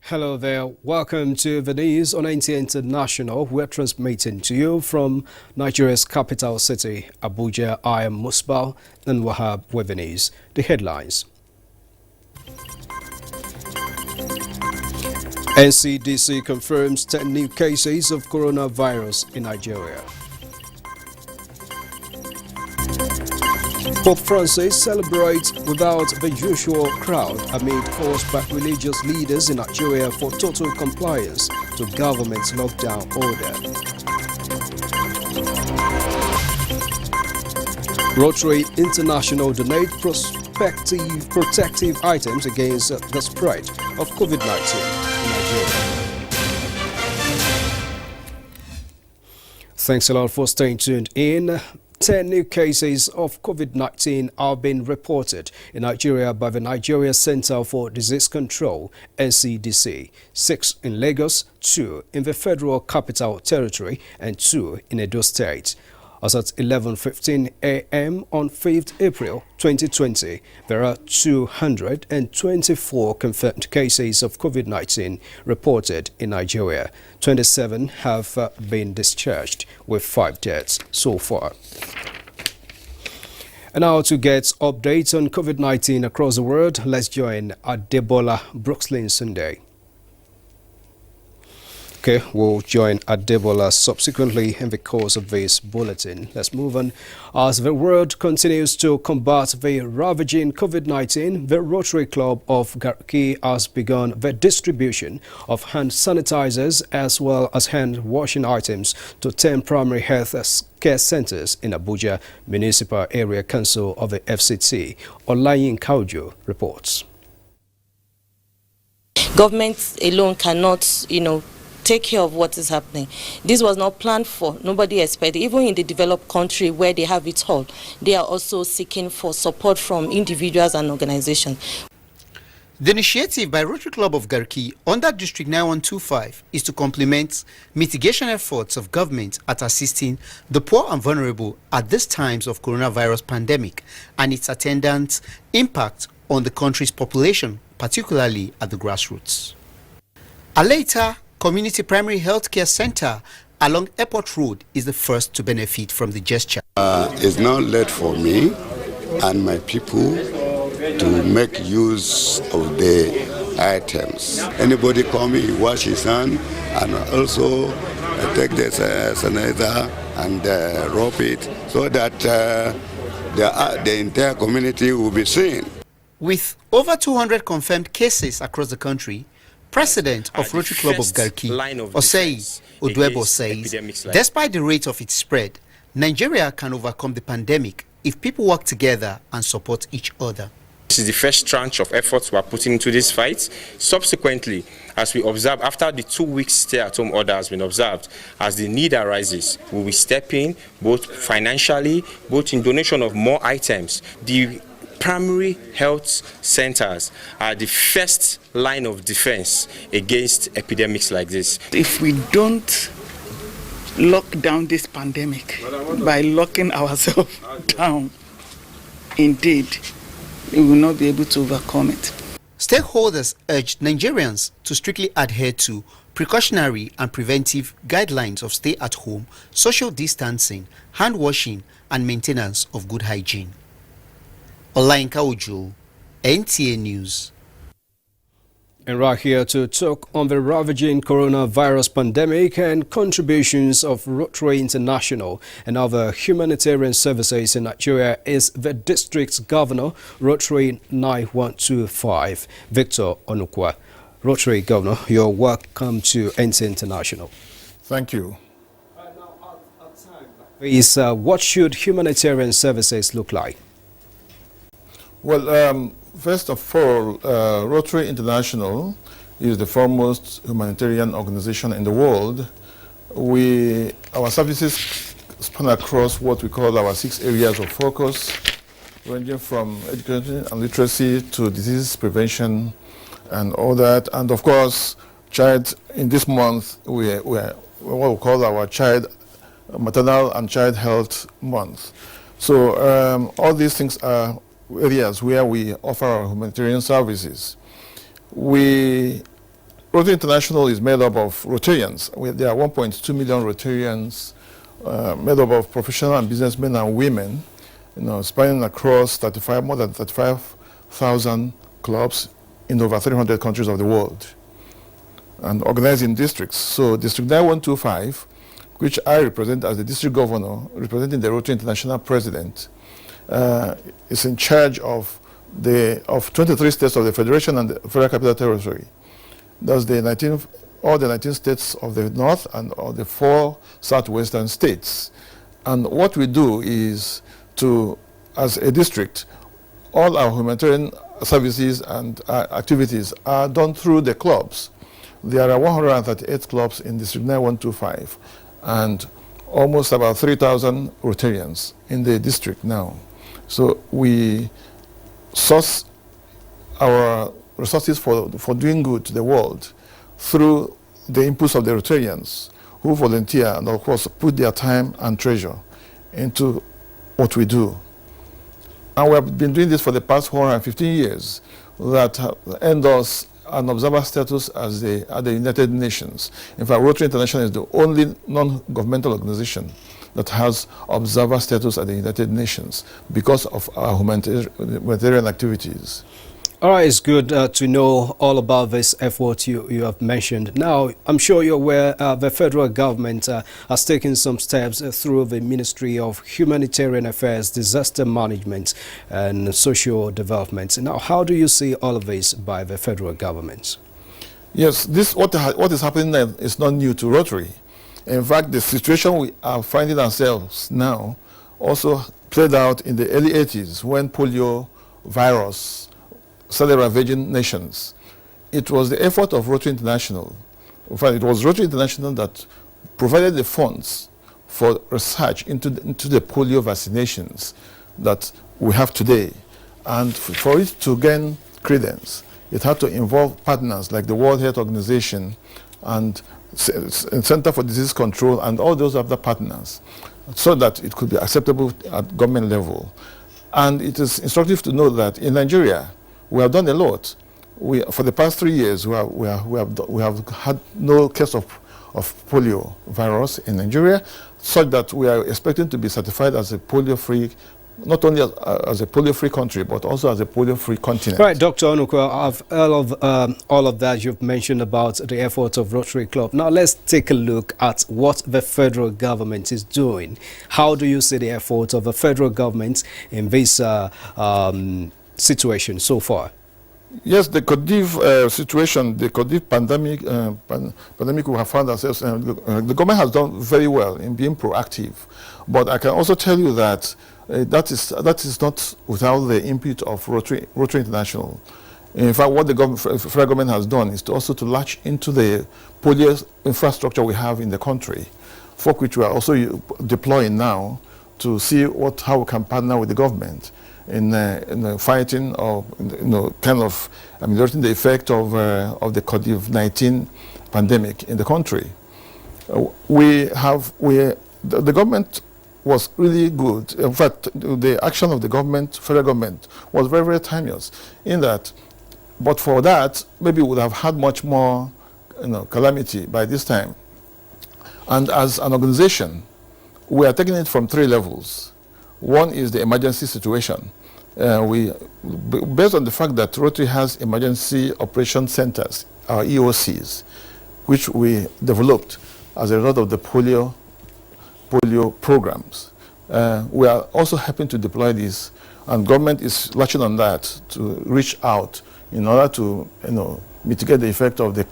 Hello there, welcome to the news on NTA International. We're transmitting to you from Nigeria's capital city, Abuja. I am Musbal and Wahab with the news. The headlines. NCDC confirms 10 new cases of coronavirus in Nigeria. Pope Francis celebrates without the usual crowd amid calls by religious leaders in Nigeria for total compliance to government's lockdown order. Rotary International donate protective items against the spread of COVID-19 in Nigeria. Thanks a lot for staying tuned in. 10 new cases of COVID-19 are being reported in Nigeria by the Nigeria Center for Disease Control, NCDC. 6 in Lagos, 2 in the Federal Capital Territory, and 2 in Edo State. As at 11:15 a.m. on 5th April 2020, there are 224 confirmed cases of COVID-19 reported in Nigeria. 27 have been discharged, with 5 deaths so far. And now to get updates on COVID-19 across the world, let's join Adebola Brooklyn Sunday. Okay, we'll join Adebola subsequently in the course of this bulletin. Let's move on. As the world continues to combat the ravaging COVID-19, the Rotary Club of Garki has begun the distribution of hand sanitizers as well as hand washing items to 10 primary health care centers in Abuja Municipal Area Council of the FCT. Olayin Kaujo reports. Government alone cannot, take care of what is happening. This was not planned for. Nobody expected. Even in the developed country where they have it all, they are also seeking for support from individuals and organizations. The initiative by Rotary Club of Garki under District 9125 is to complement mitigation efforts of government at assisting the poor and vulnerable at these times of coronavirus pandemic and its attendant impact on the country's population, particularly at the grassroots. A later Community Primary Health Care Center along Airport Road is the first to benefit from the gesture. It's now late for me and my people to make use of the items. Anybody come, he wash his hand and also take the sanitizer and rub it so that the entire community will be seen. With over 200 confirmed cases across the country, President of Rotary Club of Garki, Osei Odwebo, says, despite the rate of its spread, Nigeria can overcome the pandemic if people work together and support each other. This is the first tranche of efforts we are putting into this fight. Subsequently, as we observe, after the 2-week stay-at-home order has been observed, as the need arises, we will step in both financially, both in donation of more items. The primary health centers are the first line of defense against epidemics like this. If we don't lock down this pandemic by locking ourselves down, indeed, we will not be able to overcome it. Stakeholders urged Nigerians to strictly adhere to precautionary and preventive guidelines of stay at home, social distancing, hand washing, and maintenance of good hygiene. Olayin Kaujo, NTA News. And right here to talk on the ravaging coronavirus pandemic and contributions of Rotary International and other humanitarian services in Nigeria is the district's governor, Rotary 9125, Victor Onukwa. Rotary Governor, you're welcome to NTA International. Thank you. What should humanitarian services look like? Well, first of all, Rotary International is the foremost humanitarian organization in the world. Our services span across what we call our 6 areas of focus, ranging from education and literacy to disease prevention and all that. And of course, in this month, we what we call our maternal and child health month. So all these things are areas where we offer our humanitarian services. We Rotary International is made up of Rotarians. There are 1.2 million Rotarians made up of professional and businessmen and women, spanning across more than 35,000 clubs in over 300 countries of the world, and organized in districts. So District 9125, which I represent as the district governor, representing the Rotary International president, is in charge of 23 states of the Federation and the Federal Capital Territory. That's all the 19 states of the north and all the 4 southwestern states. And what we do is as a district, all our humanitarian services and activities are done through the clubs. There are 138 clubs in District 9125 and almost about 3,000 Rotarians in the district now. So we source our resources for doing good to the world through the inputs of the Rotarians who volunteer and of course put their time and treasure into what we do. And we have been doing this for the past 115 years that earned us an observer status at the United Nations. In fact, Rotary International is the only non-governmental organization that has observer status at the United Nations because of our humanitarian activities. All right, it's good to know all about this effort you have mentioned. Now, I'm sure you're aware the federal government has taken some steps through the Ministry of Humanitarian Affairs, Disaster Management and Social Development. Now, how do you see all of this by the federal government? Yes, what is happening is not new to Rotary. In fact, the situation we are finding ourselves now also played out in the early 80s when polio virus started ravaging nations. It was the effort of Rotary International. In fact, it was Rotary International that provided the funds for research into the polio vaccinations that we have today. And for it to gain credence, it had to involve partners like the World Health Organization and Center for Disease Control and all those other partners so that it could be acceptable at government level. And it is instructive to know that in Nigeria, we have done a lot. For the past 3 years, we have had no case of polio virus in Nigeria, such that we are expecting to be certified as a polio-free, not only as a polio-free country, but also as a polio-free continent. Right, Dr. Onukwa, I've all of that you've mentioned about the efforts of Rotary Club. Now let's take a look at what the federal government is doing. How do you see the efforts of the federal government in this situation so far? Yes, the COVID situation, the COVID pandemic we have found ourselves, the government has done very well in being proactive. But I can also tell you that that is not without the input of Rotary International. In fact, what the federal government has done is to latch into the polio infrastructure we have in the country, for which we are also deploying now to see how we can partner with the government in fighting or kind of ameliorating the effect of the COVID-19 pandemic in the country. The government was really good. In fact, the action of the government, federal government, was very, very timeless in that. But for that, maybe we would have had much more calamity by this time. And as an organization, we are taking it from 3 levels. One is the emergency situation. Based on the fact that Rotary has emergency operation centers, our EOCs, which we developed as a result of the polio programs. We are also helping to deploy this, and government is latching on that to reach out in order to mitigate the effect of the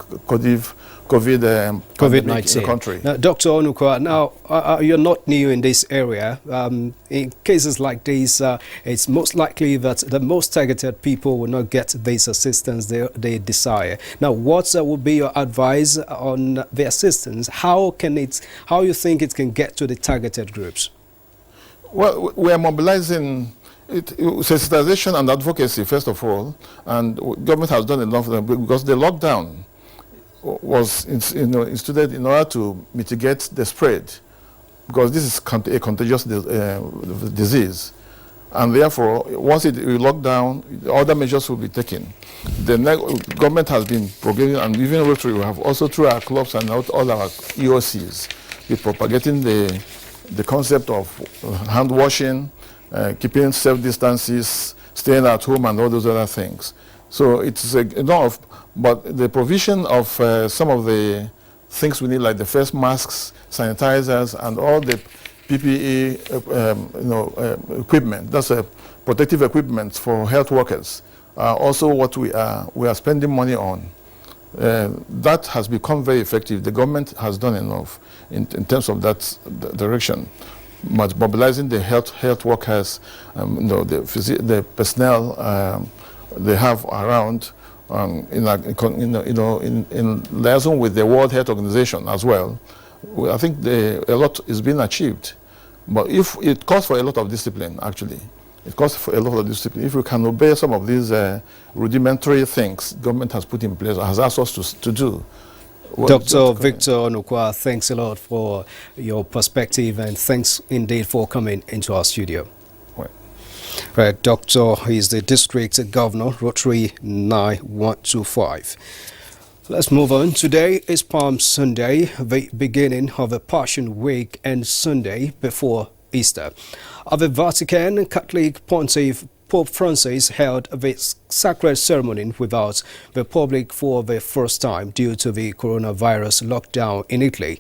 COVID-19 in the country. Now, Dr. Onukwa, now you're not new in this area. In cases like this, it's most likely that the most targeted people will not get this assistance they desire. Now, what would be your advice on the assistance? How you think it can get to the targeted groups? Well, we are mobilizing sensitization and advocacy, first of all, and government has done enough of them because the lockdown was instituted in order to mitigate the spread, because this is a contagious disease. And therefore, once it will lock down, other measures will be taken. The government has been propagating, and even Rotary, we have also through our clubs and all our EOCs, we're propagating the concept of hand washing, keeping safe distances, staying at home, and all those other things. So it's enough, but the provision of some of the things we need, like the face masks, sanitizers, and all the PPE equipment, that's protective equipment for health workers, also what we are spending money on. That has become very effective. The government has done enough in terms of that direction. But mobilizing the health workers, the personnel they have around, in liaison with the World Health Organization as well. I think a lot is being achieved. But if it calls for a lot of discipline, actually. It calls for a lot of discipline. If we can obey some of these rudimentary things government has put in place, has asked us to do. Dr. Victor Onukwa, thanks a lot for your perspective, and thanks indeed for coming into our studio. Right, Doctor is the District Governor, Rotary 9125. Let's move on. Today is Palm Sunday, the beginning of the Passion Week and Sunday before Easter. At the Vatican, Catholic Pontiff Pope Francis held the sacred ceremony without the public for the first time due to the coronavirus lockdown in Italy.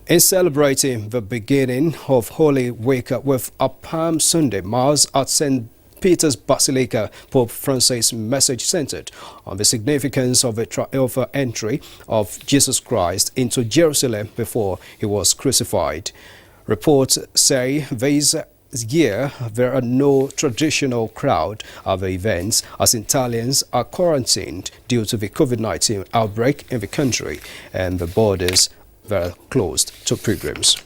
In celebrating the beginning of Holy Week with a Palm Sunday Mass at St. Peter's Basilica, Pope Francis' message centered on the significance of the triumphal entry of Jesus Christ into Jerusalem before he was crucified. Reports say this year there are no traditional crowd at the events, as Italians are quarantined due to the COVID-19 outbreak in the country, and the borders were closed to pilgrims.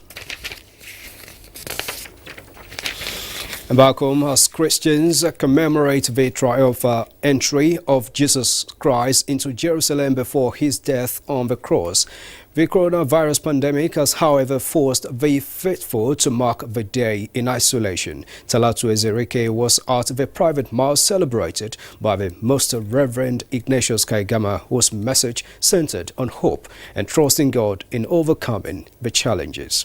And back home, as Christians commemorate the triumphal entry of Jesus Christ into Jerusalem before his death on the cross, the coronavirus pandemic has, however, forced the faithful to mark the day in isolation. Talatu Ezerike was at the private mass celebrated by the Most Reverend Ignatius Kaigama, whose message centered on hope and trusting God in overcoming the challenges.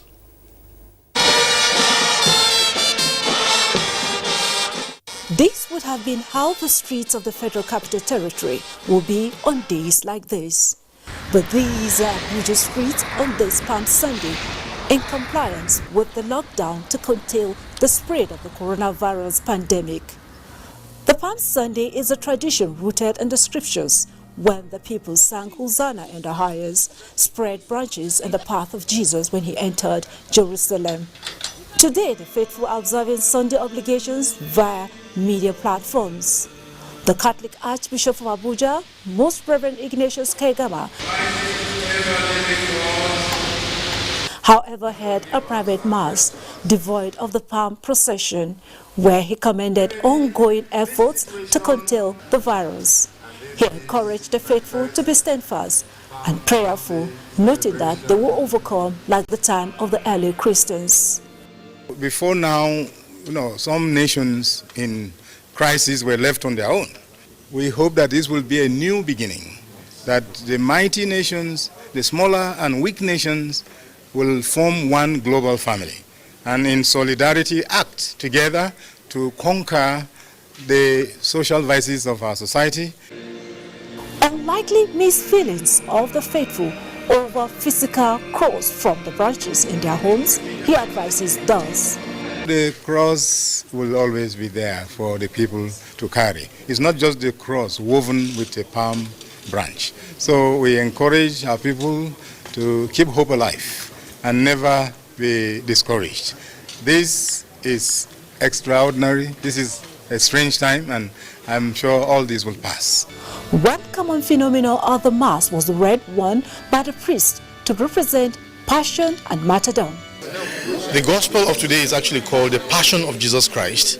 This would have been how the streets of the Federal Capital Territory will be on days like this. But these are Abuja streets on this Palm Sunday, in compliance with the lockdown to contain the spread of the coronavirus pandemic. The Palm Sunday is a tradition rooted in the scriptures, when the people sang Hosanna in the highest, spread branches in the path of Jesus when he entered Jerusalem. Today, the faithful are observing Sunday obligations via media platforms. The Catholic Archbishop of Abuja, Most Reverend Ignatius Kaigama, however, had a private mass devoid of the palm procession, where he commended ongoing efforts to contain the virus. He encouraged the faithful to be steadfast and prayerful, noting that they will overcome like the time of the early Christians. Before now, some nations in crisis were left on their own. We hope that this will be a new beginning, that the mighty nations, the smaller and weak nations, will form one global family and in solidarity act together to conquer the social vices of our society. Unlikely mixed feelings of the faithful over physical cross from the branches in their homes, he advises thus. The cross will always be there for the people to carry. It's not just the cross woven with a palm branch. So we encourage our people to keep hope alive and never be discouraged. This is extraordinary. This is a strange time, and I'm sure all this will pass. One common phenomenon of the Mass was the red worn by the priest to represent passion and martyrdom. The gospel of today is actually called the Passion of Jesus Christ.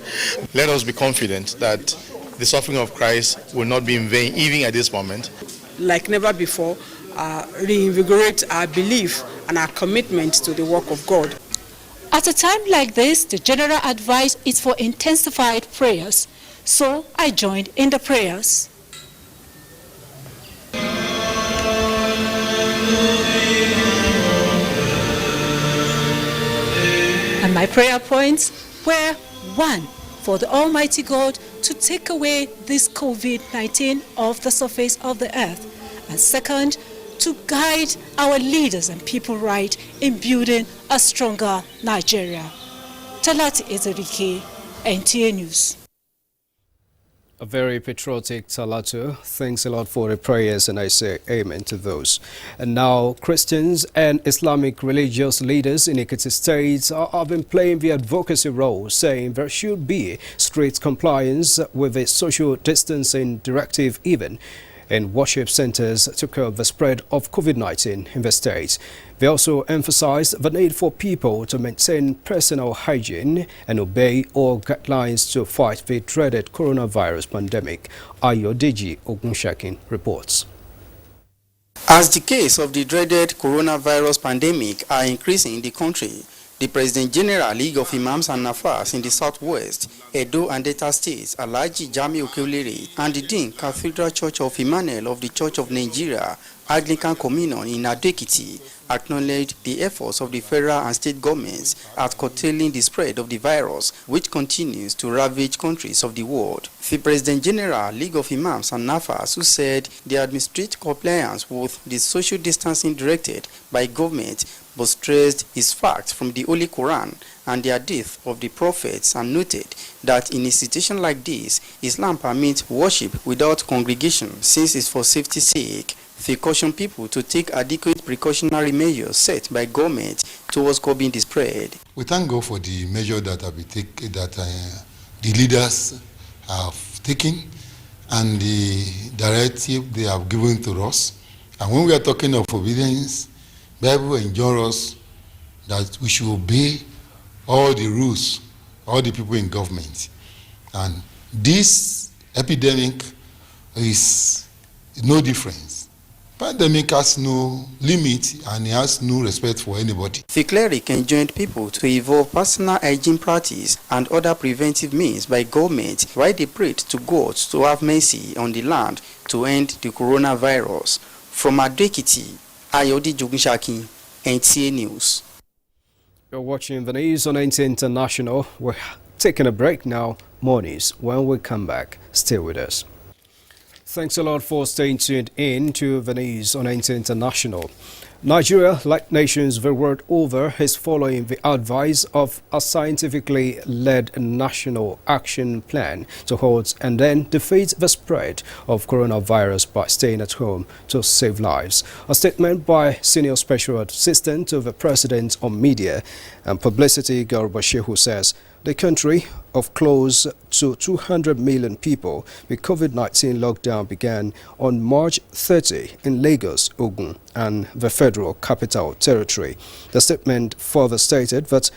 Let us be confident that the suffering of Christ will not be in vain, even at this moment. Like never before, reinvigorate our belief and our commitment to the work of God. At a time like this, the general advice is for intensified prayers. So I joined in the prayers. And my prayer points were: 1, for the Almighty God to take away this COVID-19 off the surface of the earth. And 2nd, to guide our leaders and people right in building a stronger Nigeria. Talati Ezerike, NTA News. A very patriotic Talatu. Thanks a lot for the prayers, and I say amen to those. And now Christians and Islamic religious leaders in Ekiti State have been playing the advocacy role, saying there should be strict compliance with the social distancing directive even in worship centers to curb the spread of COVID-19 in the state. They also emphasized the need for people to maintain personal hygiene and obey all guidelines to fight the dreaded coronavirus pandemic. Ayodeji Ogunshakin reports. As the case of the dreaded coronavirus pandemic are increasing in the country, the President General League of Imams and Nafas in the Southwest, Edo and Delta States, Alhaji Jami Okeulere, and the Dean Cathedral Church of Emmanuel of the Church of Nigeria, Anglican Communion in Ado-Ekiti, acknowledged the efforts of the federal and state governments at curtailing the spread of the virus, which continues to ravage countries of the world. The President General League of Imams and Nafas, who said they administrate compliance with the social distancing directed by government, but stressed his facts from the Holy Quran and the hadith of the prophets, and noted that in a situation like this, Islam permits worship without congregation since it's for safety's sake. They caution people to take adequate precautionary measures set by government towards curbing the spread. We thank God for the measure that the leaders have taken and the directive they have given to us. And when we are talking of obedience, Bible enjoins us that we should obey all the rules, all the people in government. And this epidemic is no difference. Pandemic has no limit and it has no respect for anybody. The cleric enjoined people to evolve personal hygiene practice and other preventive means by government, while they prayed to God to have mercy on the land to end the coronavirus. From Ado-Ekiti, Ayodi Jogunshaki, NTA News. You're watching the news on NTA International. We're taking a break now. More news when we come back. Stay with us. Thanks a lot for staying tuned in to the news on NTA International. Nigeria, like nations the world over, is following the advice of a scientifically led national action plan to halt and then defeat the spread of coronavirus by staying at home to save lives. A statement by Senior Special Assistant to the President on Media and Publicity, Garba Shehu, says the country of close to 200 million people, the COVID-19 lockdown began on March 30 in Lagos, Ogun, and the Federal Capital Territory. The statement further stated that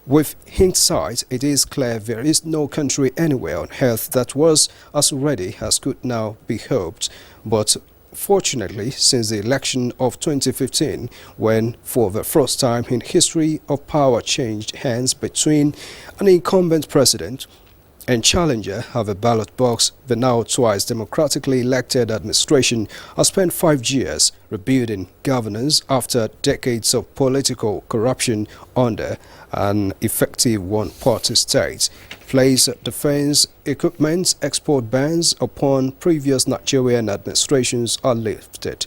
with hindsight, it is clear there is no country anywhere on earth that was as ready as could now be hoped. But fortunately, since the election of 2015, when for the first time in history of power changed hands between an incumbent president and challenger of a ballot box, the now twice democratically elected administration has spent 5 years rebuilding governance after decades of political corruption under an effective one-party state. Place defense equipment export bans upon previous Nigerian administrations are lifted.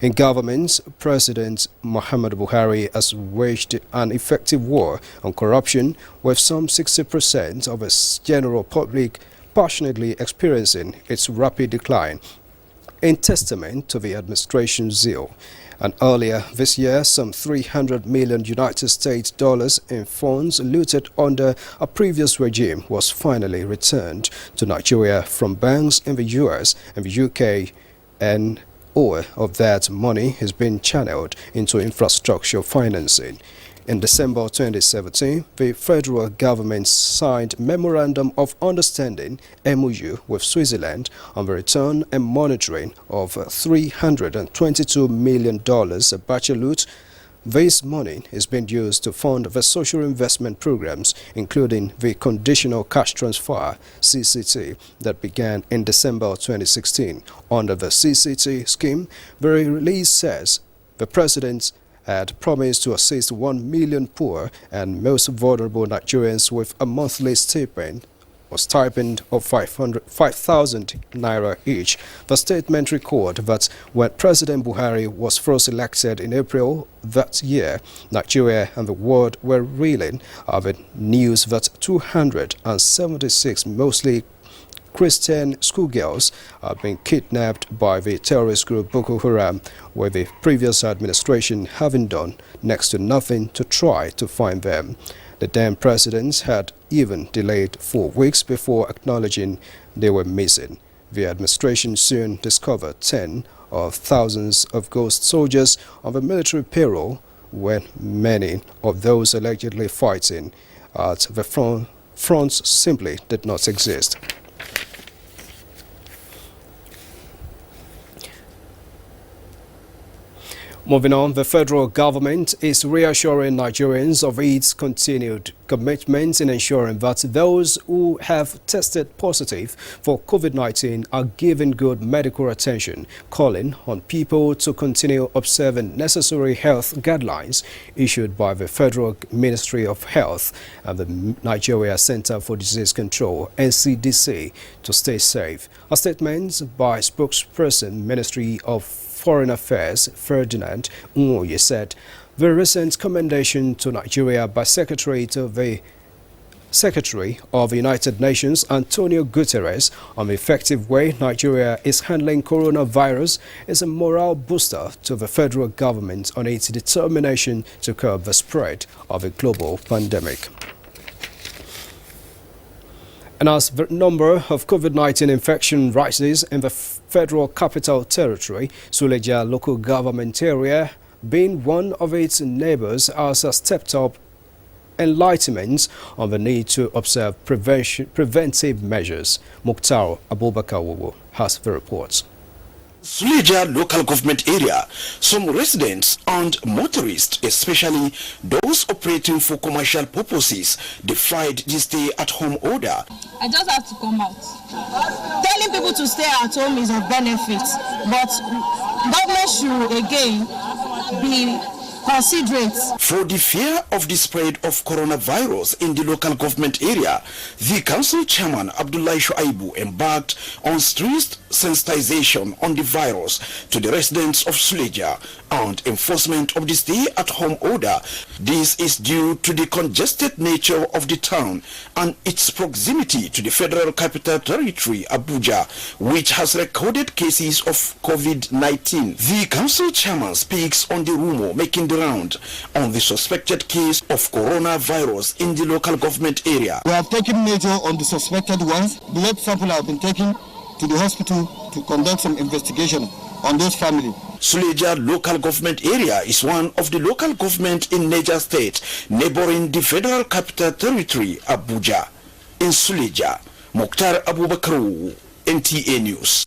In government, President Muhammadu Buhari has waged an effective war on corruption, with some 60% of its general public passionately experiencing its rapid decline, in testament to the administration's zeal. And earlier this year, some $300 million United States in funds looted under a previous regime was finally returned to Nigeria from banks in the US and the UK, and all of that money has been channeled into infrastructure financing. In December 2017, the federal government signed Memorandum of Understanding (MOU) with Switzerland on the return and monitoring of $322 million bachelor This money is being used to fund the social investment programs, including the Conditional Cash Transfer (CCT) that began in December 2016. Under the CCT scheme, the release says the President had promised to assist 1 million poor and most vulnerable Nigerians with a monthly stipend of 5,000 naira each. The statement recorded that when President Buhari was first elected in April that year, Nigeria and the world were reeling of the news that 276 mostly Christian schoolgirls have been kidnapped by the terrorist group Boko Haram, with the previous administration having done next to nothing to try to find them. The then presidents had even delayed 4 weeks before acknowledging they were missing. The administration soon discovered 10 of thousands of ghost soldiers on the military payroll, when many of those allegedly fighting at the fronts simply did not exist. Moving on, the federal government is reassuring Nigerians of its continued commitment in ensuring that those who have tested positive for COVID-19 are given good medical attention, calling on people to continue observing necessary health guidelines issued by the Federal Ministry of Health and the Nigeria Center for Disease Control, NCDC, to stay safe. A statement by spokesperson, Ministry of Foreign Affairs, Ferdinand Nwoye, said the recent commendation to Nigeria by Secretary of the United Nations, Antonio Guterres, on the effective way Nigeria is handling coronavirus is a morale booster to the federal government on its determination to curb the spread of a global pandemic. And as the number of COVID-19 infection rises in the Federal Capital Territory, Suleja local government area, being one of its neighbors, has stepped up enlightenment on the need to observe preventive measures. Mukhtar Abubakar has the reports. Suleja local government area, some residents and motorists, especially those operating for commercial purposes, defied the stay-at-home order. I just have to come out. Telling people to stay at home is of benefit, but government should again be considerate. For the fear of the spread of coronavirus in the local government area, the council chairman Abdullahi Shuaibu embarked on strict sensitization on the virus to the residents of Suleja and enforcement of the stay-at-home order. This is due to the congested nature of the town and its proximity to the Federal Capital Territory, Abuja, which has recorded cases of COVID-19. The council chairman speaks on the rumor making the round on the suspected case of coronavirus in the local government area. We have taken measure on the suspected ones. Blood sample have been taken to the hospital to conduct some investigation on those families. Suleja local government area is one of the local government in Niger State, neighboring the Federal Capital Territory, Abuja. In Suleja, Mukhtar Abubakar, NTA News.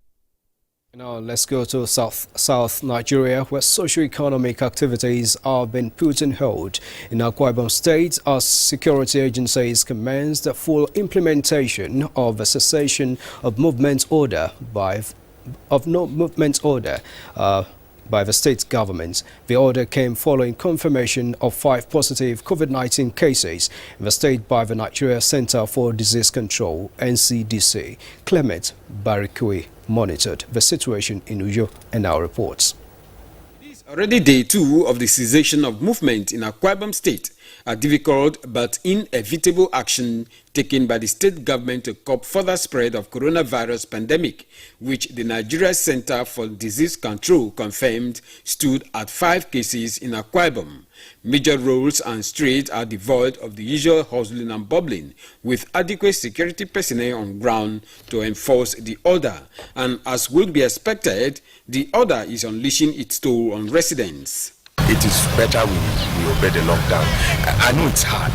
Now let's go to South Nigeria, where socio-economic activities are being put on hold. In Akwa Ibom State, as security agencies commence the full implementation of the cessation of movement order by the state government. The order came following confirmation of 5 positive COVID-19 cases in the state by the Nigeria Center for Disease Control, NCDC. Clement Barikui monitored the situation in Uyo and now reports. It is already day 2 of the cessation of movement in Akwa Ibom State, a difficult but inevitable action taken by the state government to curb further spread of coronavirus pandemic, which the Nigeria Center for Disease Control confirmed stood at 5 cases in Akwa Ibom. Major roads and streets are devoid of the usual hustling and bubbling, with adequate security personnel on ground to enforce the order. And as would be expected, the order is unleashing its toll on residents. It is better we obey the lockdown. I know it's hard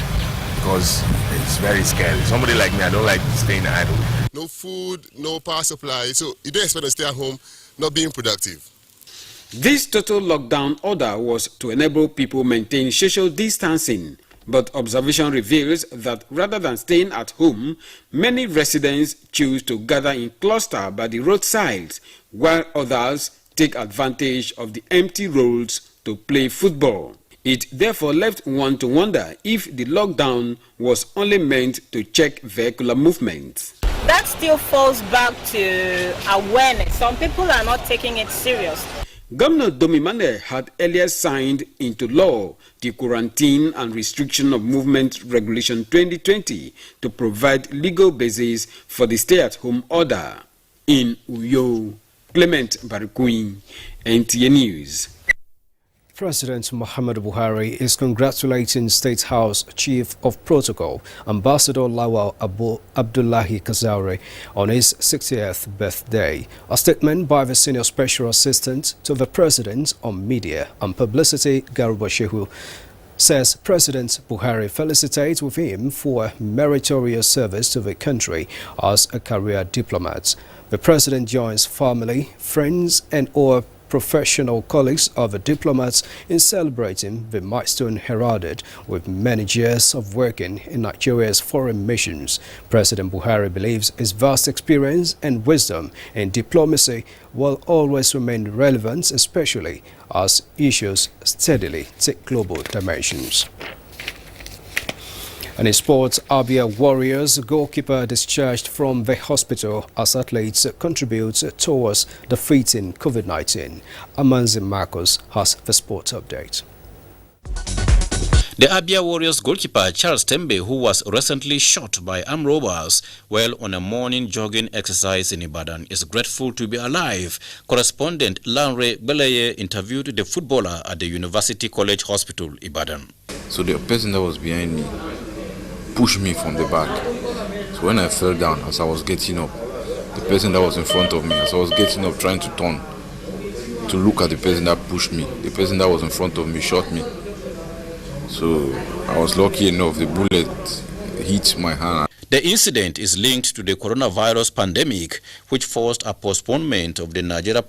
because it's very scary. Somebody like me, I don't like staying idle. No food, no power supply, so you don't expect to stay at home not being productive. This total lockdown order was to enable people maintain social distancing, but observation reveals that rather than staying at home, many residents choose to gather in cluster by the roadsides, while others take advantage of the empty roads to play football. It therefore left one to wonder if the lockdown was only meant to check vehicular movement. That still falls back to awareness. Some people are not taking it serious. Governor Domimane had earlier signed into law the Quarantine and Restriction of Movement Regulation 2020 to provide legal basis for the stay-at-home order. In Uyo, Clement Barikui, NTA News. President Muhammadu Buhari is congratulating State House Chief of Protocol, Ambassador Lawal Abdullahi Kazaure, on his 60th birthday. A statement by the Senior Special Assistant to the President on Media and Publicity, Garuba Shehu, says President Buhari felicitates with him for meritorious service to the country as a career diplomat. The President joins family, friends and all professional colleagues of the diplomats in celebrating the milestone heralded with many years of working in Nigeria's foreign missions. President Buhari believes his vast experience and wisdom in diplomacy will always remain relevant, especially as issues steadily take global dimensions. And in sports, Abia Warriors goalkeeper discharged from the hospital as athletes contribute towards defeating COVID-19. Amanzi Marcos has the sports update. The Abia Warriors goalkeeper Charles Tembe, who was recently shot by armed robbers while on a morning jogging exercise in Ibadan, is grateful to be alive. Correspondent Lanre Beleye interviewed the footballer at the University College Hospital, Ibadan. So the person that was behind me pushed me from the back. So when I fell down, as I was getting up, the person that was in front of me, as I was getting up trying to turn to look at the person that pushed me, the person that was in front of me shot me. So I was lucky enough, the bullet hit my hand. The incident is linked to the coronavirus pandemic, which forced a postponement of the Nigeria